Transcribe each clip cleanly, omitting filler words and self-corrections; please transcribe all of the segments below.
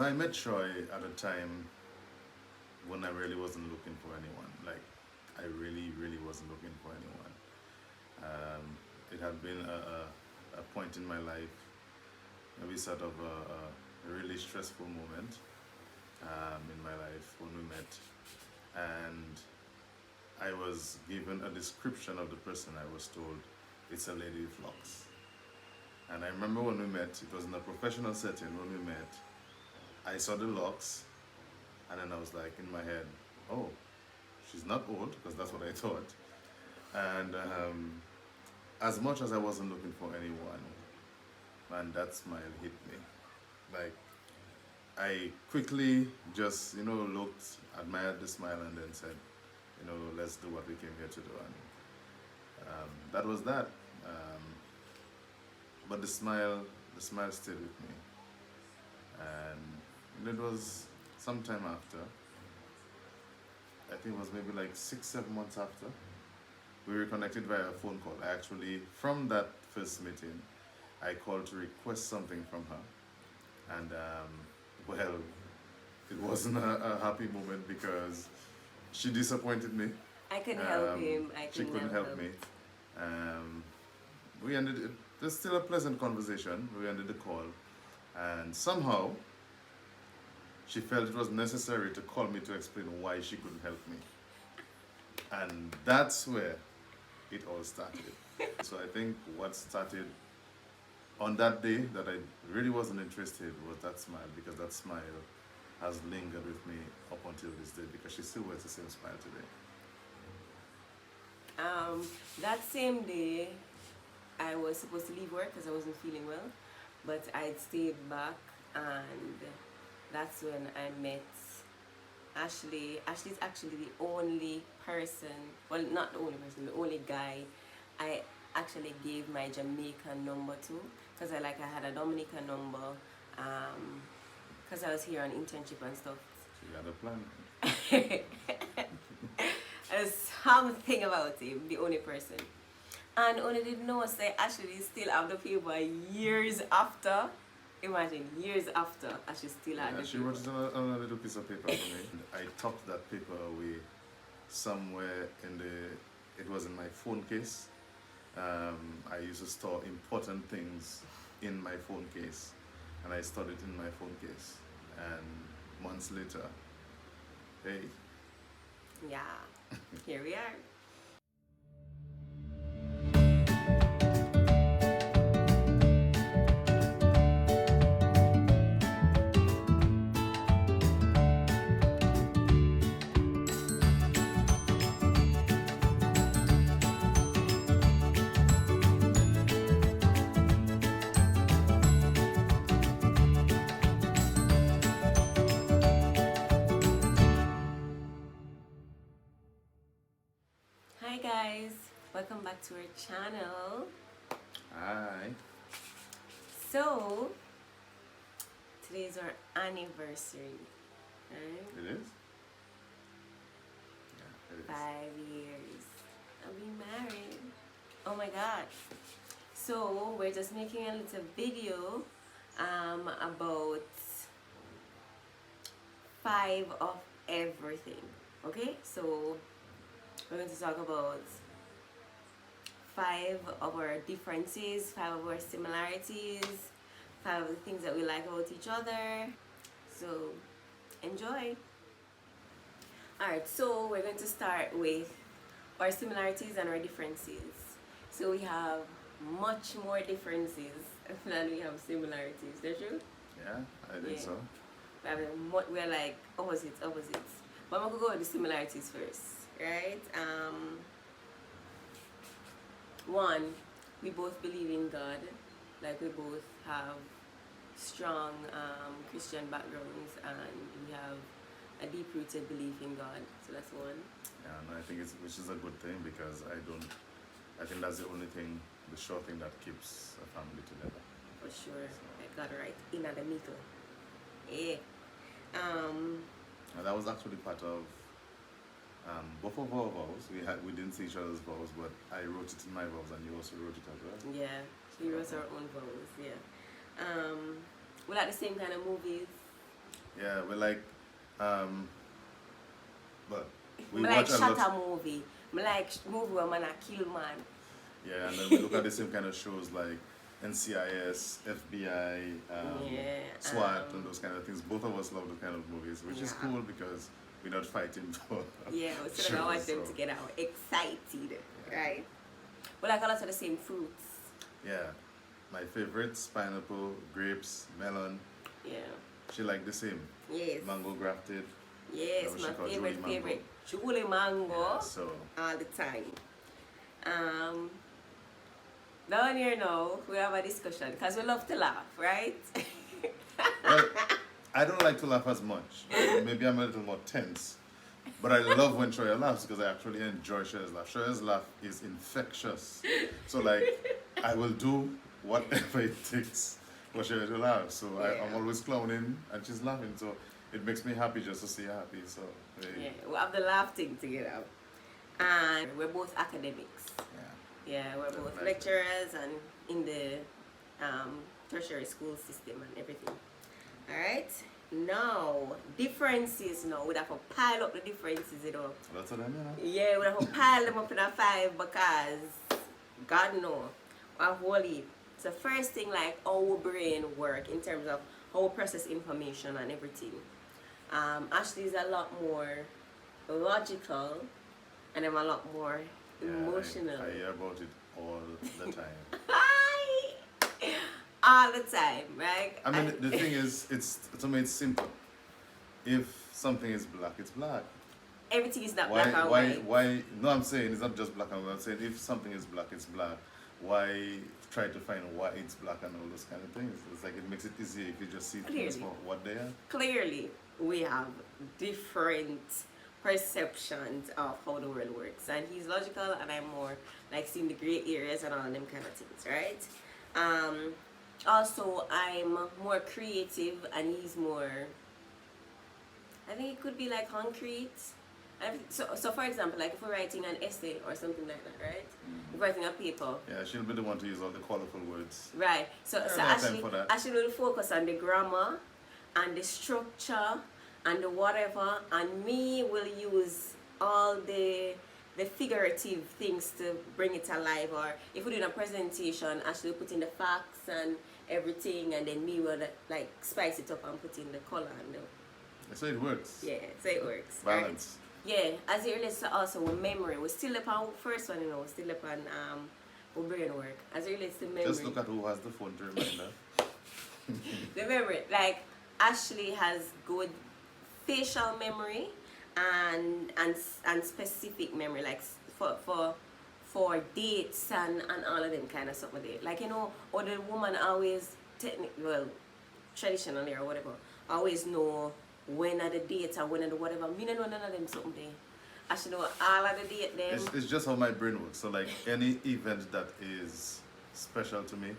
I met Troy at a time when I really wasn't looking for anyone. Like, I really, really wasn't looking for anyone. It had been a point in my life, maybe sort of a really stressful moment in my life when we met. And I was given a description of the person. I was told it's a lady with locks. And I remember when we met, it was in a professional setting when we met. I saw the locks, and then I was like in my head, oh, she's not old, because that's what I thought. And as much as I wasn't looking for anyone, man, that smile hit me. Like, I quickly just, looked, admired the smile, and then said, let's do what we came here to do. And that was that. Um, but the smile stayed with me. And it was sometime after, I think it was maybe like 6, 7 months after, we reconnected via a phone call. I actually, from that first meeting, I called to request something from her. And well, it wasn't a happy moment because she disappointed me. I couldn't help him. She couldn't help me. We ended it. There's still a pleasant conversation. We ended the call, and somehow she felt it was necessary to call me to explain why she couldn't help me. And that's where it all started. So I think what started on that day that I really wasn't interested was that smile, because that smile has lingered with me up until this day, because she still wears the same smile today. That same day, I was supposed to leave work because I wasn't feeling well, but I'd stayed back, and that's when I met Ashley. Ashley's actually the only person, well, not the only person, the only guy I actually gave my Jamaican number to, because I had a Dominican number, because I was here on internship and stuff. So you had a plan. There's something about him, the only person. And only didn't know, say actually still have the paper years after. Imagine, years after, I should still have the she paper. wrote it on a little piece of paper for me. I tucked that paper away somewhere it was in my phone case. I used to store important things in my phone case, and I stored it in my phone case. And months later, hey. Yeah, here we are. Hi guys, welcome back to our channel. Hi. So today is our anniversary, right? It is? Yeah, it is. 5 years of being married. Oh my god. So we're just making a little video about 5 of everything. Okay, so we're going to talk about 5 of our differences, 5 of our similarities, 5 of the things that we like about each other. So enjoy. Alright, so we're going to start with our similarities and our differences. So we have much more differences than we have similarities. Is that true? Yeah, I think so. We're like opposites. But I'm going to go with the similarities first, right? One, we both believe in God. Like, we both have strong Christian backgrounds, and we have a deep-rooted belief in God. So that's one. Yeah, no, I think which is a good thing, because I think that's the only thing, the sure thing that keeps a family together. For sure. I got it right in the middle. Yeah. And that was actually part of both of our vows. We didn't see each other's vows, but I wrote it in my vows, and you also wrote it as well. Yeah, we wrote our own vows. Yeah. We like the same kind of movies. Yeah, we like, um, but we I like watch a lot. shatter movie. I like movie where man a kill man. Yeah, and then we look at the same kind of shows like NCIS, FBI, Yeah. SWAT, and those kind of things. Both of us love those kind of movies, which is Yeah. cool because we're not fighting for Yeah, so I want them so, to get out excited, Yeah. right? We like a lot of the same fruits. Yeah, my favorites: pineapple, grapes, melon. Yeah. She like the same. Yes. Mango grafted. Yes, That was my she called favorite, Julie Mango. favorite. Julie mango. Yeah, so All the time. Down here now, we have a discussion because we love to laugh, right? well, I don't like to laugh as much. Maybe I'm a little more tense. But I love when Shoya laughs because I actually enjoy Shoya's laugh. Shoya's laugh is infectious. So like, I will do whatever it takes for Shoya to laugh. So Yeah. I'm always clowning and she's laughing. So it makes me happy just to see her happy. So Yeah, we have the laugh thing together. And we're both academics. yeah. Yeah, we're both Definitely. lecturers and in the tertiary school system and everything. Alright? Now, differences now. We'd have to pile up the differences, you know. Lots of them, you know. Yeah, we'd have to pile them up in a 5 because God knows. A whole heap. So first thing, like how our brain work in terms of how we process information and everything. Ashley is a lot more logical and I'm a lot more Yeah, emotional. I hear about it all the time. All the time, right? I mean, the thing is, to me, it's simple. If something is black, it's black. Everything is not Why, black and why, white. why? No, I'm saying it's not just black and white. I'm saying if something is black, it's black. Why try to find why it's black and all those kind of things? It's like it makes it easier if you just see things Clearly. for what they are. Clearly, we have different perceptions of how the world works. And he's logical and I'm more like seeing the gray areas and all of them kind of things, right? Also, I'm more creative and he's more, I think it could be like concrete. So for example, like if we're writing an essay or something like that, right? If we're writing a paper, Yeah, she'll be the one to use all the colorful words. right? So Yeah, no time Ashley, for that. Ashley will focus on the grammar and the structure and the whatever, and me will use all the figurative things to bring it alive. Or if we're doing a presentation, Ashley will put in the facts and everything, and then me will like spice it up and put in the color and the, So it works. yeah, so it works. right? Balance. Yeah, as it relates to also with memory, we're still upon first one, you know, we're still upon our brain work. As it relates to memory, Just look at who has the phone to remind her. the memory, like Ashley has good facial memory and specific memory, like for dates and all of them kind of stuff with it. Like, you know, or the woman always traditionally or whatever, always know when are the dates and when are the whatever. Me don't know none of them something there. I should know all of the date them. It's just how my brain works. So like any event that is special to me,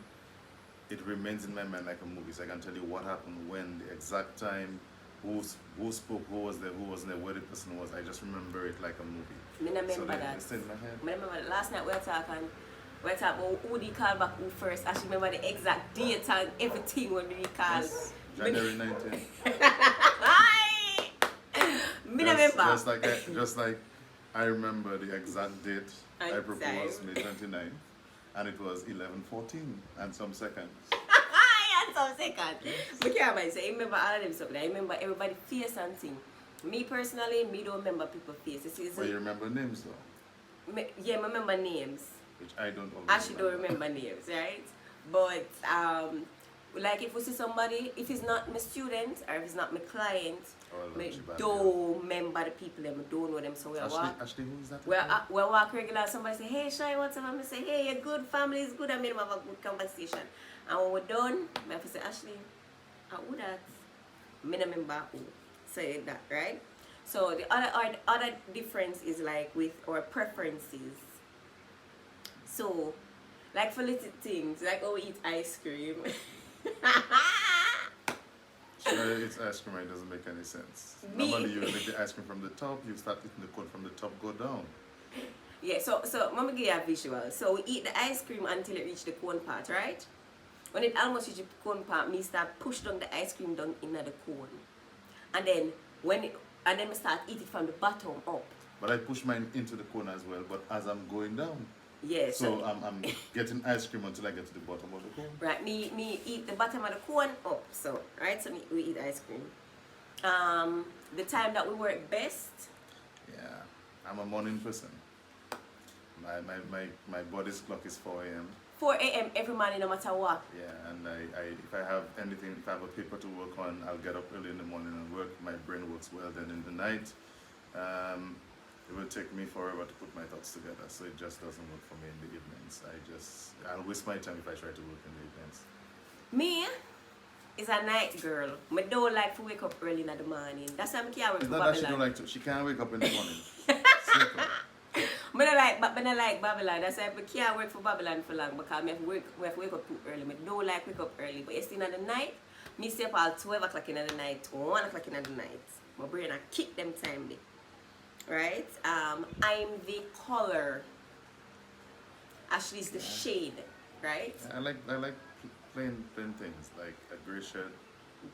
it remains in my mind like a movie. So I can tell you what happened, when, the exact time, who spoke, who was there, where the person was. I just remember it like a movie. Me not So remember then that. it stays in my head. I remember that last night we were talking about who they called back who first. I should remember the exact date and everything when we called. Yes, January 19th. Me not remember. Just like I remember the exact date I And proposed, time. May 29th, and it was 11:14 and some seconds. And some second. But yeah, man, so I remember all of them stuff. I remember everybody face and thing. Me personally, me don't remember people's faces. But you remember names though, Yeah, I remember names. which I don't always Actually don't remember names, right? But like if we see somebody, if it's not my student or if it's not my client, Or I she bad don't remember the people them, I don't know them. So we walk. Ashley, who is that? We walk regular. Somebody say, "Hey, Shai, what's up?" I say, "Hey, you're good. Family is good." I made them have a good conversation. And when we're done, I have to say, "Ashley, who that?" Me not remember who said that, right? So the other difference is like with our preferences. So, like for little things, like how we eat ice cream. Sure, it's ice cream. It doesn't make any sense. Me- Normally, you make the ice cream from the top. You start eating the cone from the top, go down. Yeah, so let me give you a visual. So we eat the ice cream until it reach the cone part, right? When it almost reach the cone part, me start push down the ice cream down in the cone. And then I start eating from the bottom up. But I push mine into the cone as well, but as I'm going down. Yes. So I'm getting ice cream until I get to the bottom of the cone. Right, me eat the bottom of the cone up. So, right, so we eat ice cream. The time that we work best. Yeah, I'm a morning person. My body's clock is 4 a.m. 4 a.m. every morning, no matter what. Yeah, and if I have anything, if I have a paper to work on, I'll get up early in the morning and work. My brain works well. Then in the night, it will take me forever to put my thoughts together. So it just doesn't work for me in the evenings. I'll waste my time if I try to work in the evenings. Me is a night girl. I don't like to wake up early in the morning. That's why I can't work It's for not that she Babylon. don't like to. She can't wake up in the morning. Simple. I don't like Babylon. That's why I can't work for Babylon for long because we have to wake up too early. I don't like wake up early. But yesterday in the night, me stay up at 12 o'clock in the night, 1 o'clock in the night. My brain I kick them time there. Right? I'm the color. Ashley's the shade. Right? I like plain things like a gray shirt,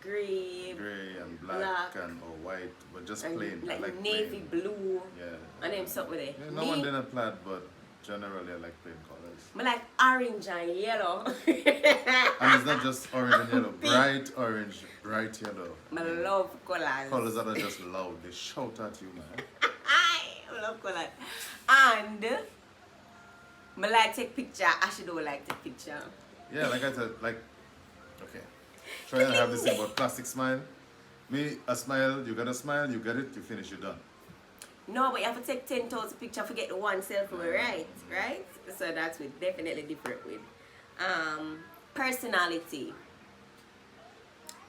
Gray and black and or white, but just plain. Like I like navy plain. blue. Yeah. And then something there. Yeah, no one did a plaid, but generally I like plain colors. I like orange and yellow. And it's not just orange and yellow, bright orange, bright yellow. I love colors. Colors that are just loud, they shout at you, man. I love colors. And I like take picture. Ashley don't like take picture. Yeah, like I said, okay. Try and have this thing about plastic smile. Me, a smile, you got a smile, you get it, you finish, you're done. No, but you have to take 10,000 pictures, forget the one selfie, right? So that's definitely different with. Personality.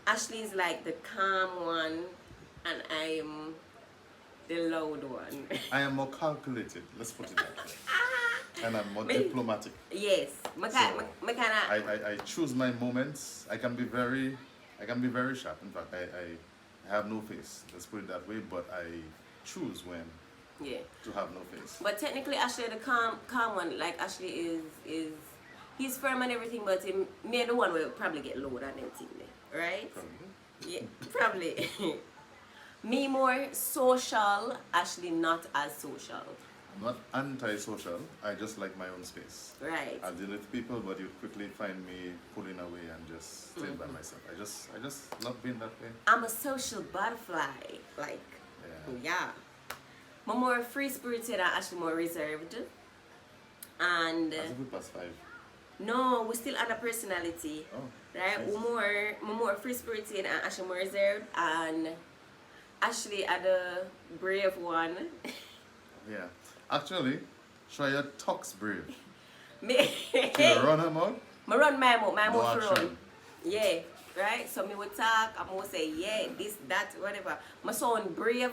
Ashley is like the calm one, and I'm the loud one. I am more calculated, let's put it that way. And I'm more diplomatic. Yes. I choose my moments. I can be very sharp. In fact, I have no face. Let's put it that way. But I choose when to have no face. But technically, Ashley, the calm one, like Ashley is he's firm and everything, but me the one will probably get low than them thing there, right? Probably. Yeah, probably. Me more social, Ashley not as social. I'm not anti-social. I just like my own space. Right. I'll deal with people, but you quickly find me pulling away and just staying by myself. I just love being that way. I'm a social butterfly. Like, yeah. I'm more free-spirited and Ashley more reserved. And As if we pass 5. no, we still on a personality. Oh, right? nice. I'm more free-spirited and Ashley more reserved. And Ashley are the brave one. Yeah. Actually, try your talks brave. Me, You run them out. I run my mouth No for run. action. Yeah, right? So me would talk, I would say, yeah, this, that, whatever. I sound brave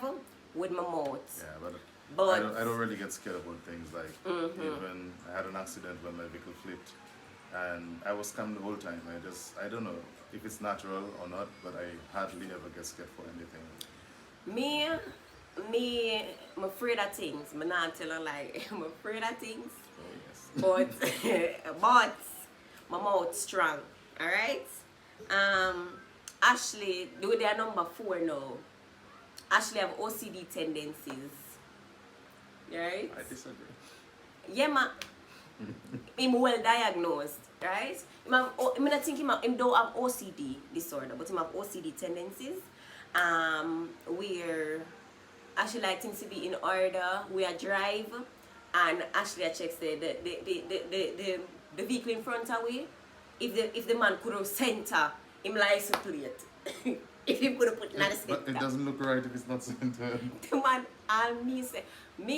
with my mouth. Yeah, But I don't really get scared about things like even I had an accident when my vehicle flipped and I was calm the whole time. I don't know if it's natural or not, but I hardly ever get scared for anything. I'm afraid of things. I'm not telling a lie. I'm afraid of things. Oh yes. But my mouth strong. Alright? Ashley, do they are number 4 now. Ashley have OCD tendencies. Right? I disagree. Yeah, I'm well diagnosed, right? I'm not thinking him don't have OCD disorder, but him have OCD tendencies. Where Ashley like things to be in order. We are drive, and Ashley checks the vehicle in front of we. If the man could have center him license plate. If he could have put another center. But it doesn't look right if it's not centered. The man and me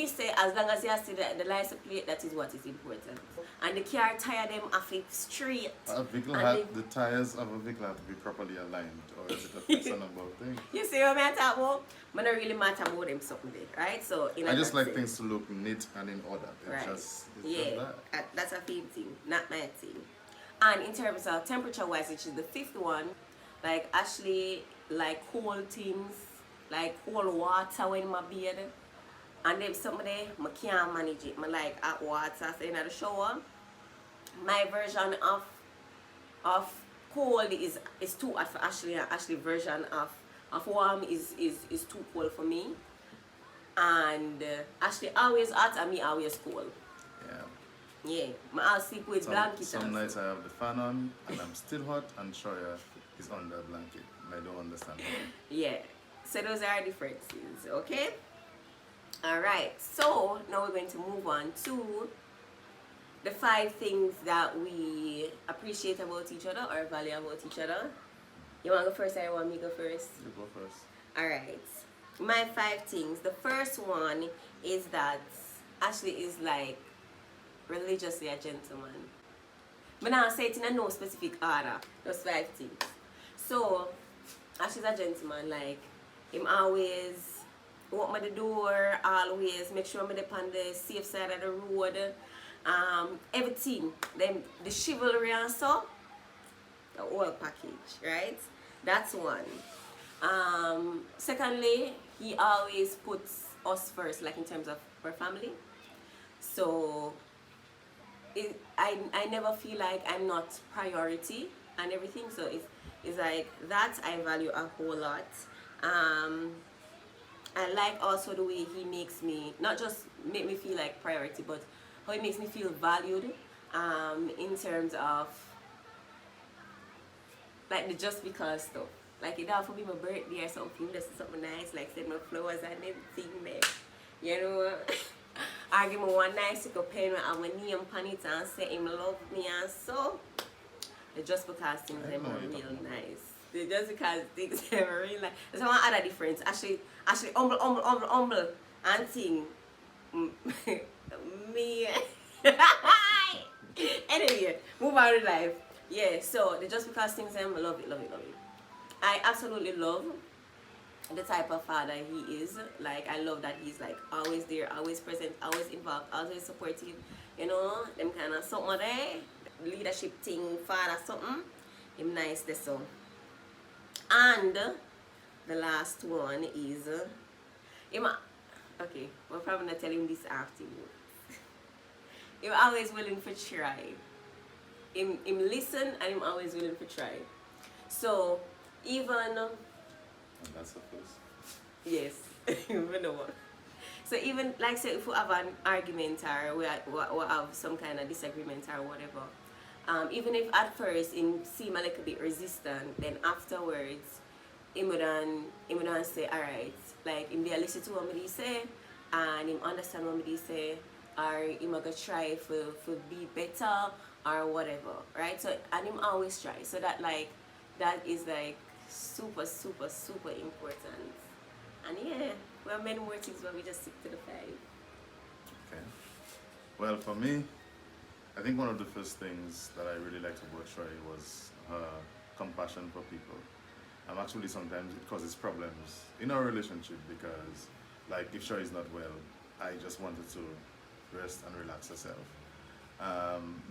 say as long as you see the license plate, that is what is important. And the car tire them off it straight. The tires of a vehicle have to be properly aligned, or is it a fixed number of things? You see what I'm talking about? I don't really matter about them something there, right? So I just like things to look neat and in order. It's just that. That's a theme thing, not my thing. And in terms of temperature wise, which is the 5th one, like Ashley like cold things, like cold water when my beard. And then somebody I can't manage it. I like hot water, so in the shower. My version of cold is too hot for Ashley, and Ashley's version of of warm is too cold for me. And Ashley always hot and me always cold. Yeah. Yeah, I'll sleep with blankets. Some nights I have the fan on and I'm still hot and Shoya is under a blanket. And I don't understand why. Yeah, so those are differences, okay? Alright, so now we're going to move on to the 5 things that we appreciate about each other or value about each other. You want to go first or you want me to go first? You go first. Alright, my 5 things. The first one is that Ashley is like religiously a gentleman. But now I say it in no specific order. Those 5 things. So Ashley's a gentleman, like him always open the door, always make sure I'm on the safe side of the road. Everything. Then the chivalry and so, the whole package, right? That's one. Secondly, he always puts us first, like in terms of our family. So I never feel like I'm not priority and everything. So it's like that I value a whole lot. I like also the way he makes me, not just make me feel like priority, but how he makes me feel valued in terms of like the just because stuff. Like it have to be my birthday or something, just something nice, like send my flowers and everything there. You know, I give me one nice little pen with my name on it and say him love me and so. Just because things are real nice. Just because things are real nice. There's one other difference. Actually humble and thing. Me. Anyway, move on with life. Yeah, so just because things are love it. I absolutely love the type of father he is. Like I love that he's like always there, always present, always involved, always supportive. You know, them kind of something there. Leadership thing, father something. Him nice there so. And the last one is him. Okay, we're probably not telling this afterwards. Him always willing to try. Him listen and him always willing to try. So even And that's the first. yes, you know what. So even like say if we have an argument or we have some kind of disagreement or whatever, even if at first him seem a little bit resistant, then afterwards him would say alright, like him dey listen to what me say and him understand what me say, or him go try for be better or whatever, right? So and him always try. So that like that is like super important. And yeah, we have many more things, but we just stick to the 5. Okay. Well, for me, I think one of the first things that I really liked about Troy was her compassion for people. Actually, sometimes it causes problems in our relationship because, like, if Troy is not well, I just wanted to rest and relax herself.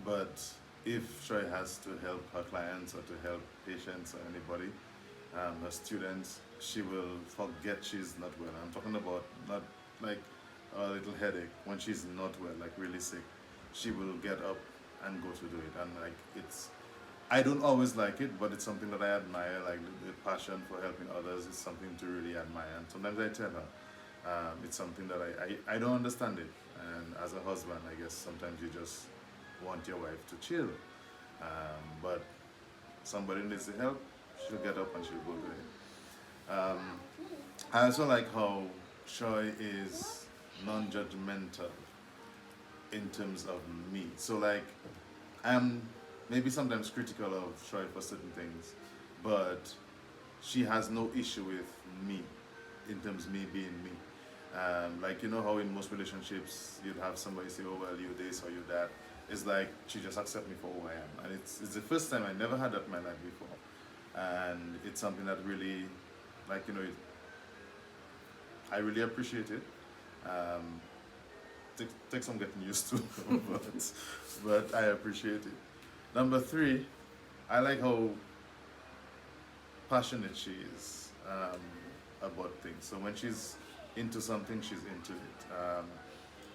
But if Troy has to help her clients or to help patients or anybody, her students, she will forget she's not well. I'm talking about not like a little headache. When she's not well, like really sick, she will get up and go to do it. And like I don't always like it, but it's something that I admire. Like the passion for helping others is something to really admire. And sometimes I tell her, it's something that I don't understand it. And as a husband, I guess sometimes you just want your wife to chill. But somebody needs the help, she'll get up and she'll go do it. I also like how Troy is non-judgmental in terms of me. So like, I'm maybe sometimes critical of Troy for certain things, but she has no issue with me in terms of me being me. Like you know how in most relationships you'd have somebody say, oh well, you this or you that. It's like she just accepts me for who I am. And it's the first time I never had that in my life before. And it's something that really, like, you know, I really appreciate it. Takes some getting used to, but I appreciate it. Number 3, I like how passionate she is about things. So when she's into something, she's into it.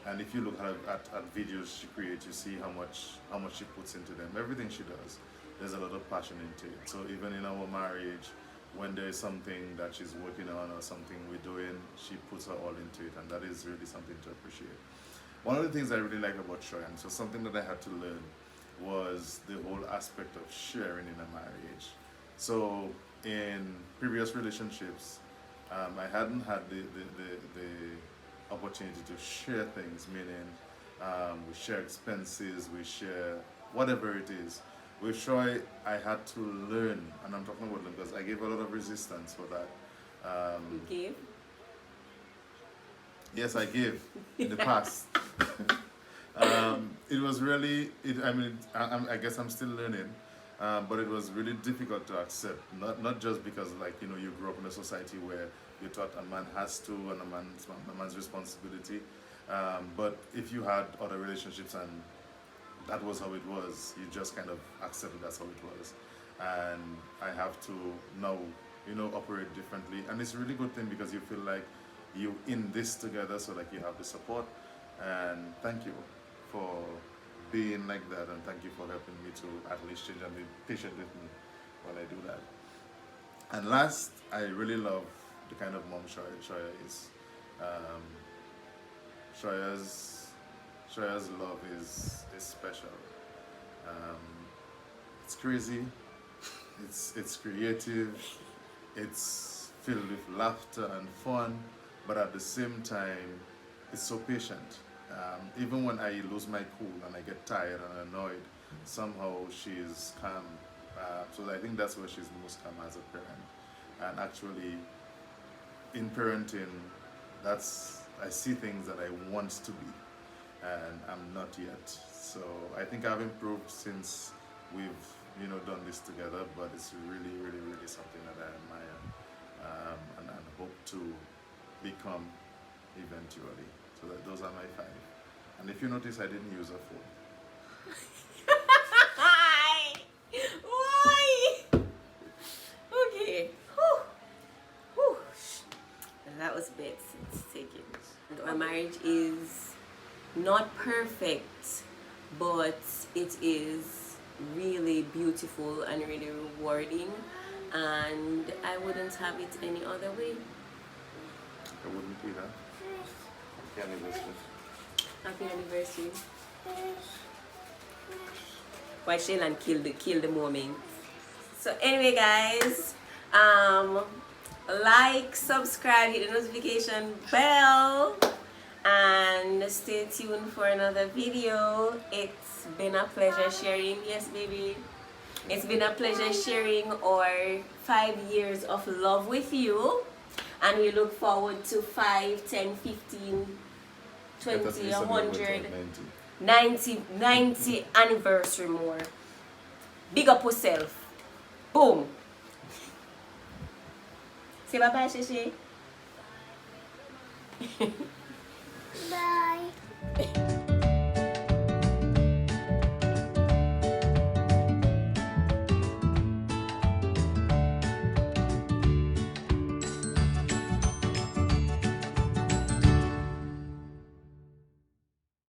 And if you look at videos she creates, you see how much she puts into them. Everything she does, there's a lot of passion into it. So even in our marriage, when there is something that she's working on or something we're doing, she puts her all into it, and that is really something to appreciate. One of the things I really like about Shoya, and so something that I had to learn, was the whole aspect of sharing in a marriage. So in previous relationships, I hadn't had the opportunity to share things, meaning we share expenses, we share whatever it is. With Shoy, I had to learn, and I'm talking about them because I gave a lot of resistance for that. You gave? Yes, I gave in the past. It was really, I mean, I guess I'm still learning, but it was really difficult to accept. Not just because, like, you know, you grew up in a society where you're taught a man has to and a man's responsibility. But if you had other relationships and that was how it was, you just kind of accepted that's how it was. And I have to now, you know, operate differently. And it's a really good thing because you feel like you in this together, so like you have the support. And thank you for being like that, and thank you for helping me to at least change and be patient with me while I do that. And last, I really love the kind of mom Shoya is. Um, Shoya's love is special. Um, it's crazy. It's creative. It's filled with laughter and fun, but at the same time, it's so patient. Even when I lose my cool and I get tired and annoyed, somehow she's calm. So I think that's where she's most calm as a parent. And actually, in parenting, I see things that I want to be, and I'm not yet. So I think I've improved since we've, you know, done this together. But it's really, really, really something that I admire, and hope to become eventually. So those are my 5. And if you notice, I didn't use a phone. Why? Okay. Whew. Whew. That was bits. It's taken. Our marriage is not perfect, but it is really beautiful and really rewarding, and I wouldn't have it any other way. I wouldn't either. Happy anniversary. Happy anniversary. Why Shaylan kill the moment. So anyway, guys, like, subscribe, hit the notification bell, and stay tuned for another video. It's been a pleasure sharing. Yes, baby. It's been a pleasure sharing our 5 years of love with you, and we look forward to 5, 10, 15, 20, 100, 90 anniversary more. Big up yourself. Boom. Say bye-bye, Shishi. Bye.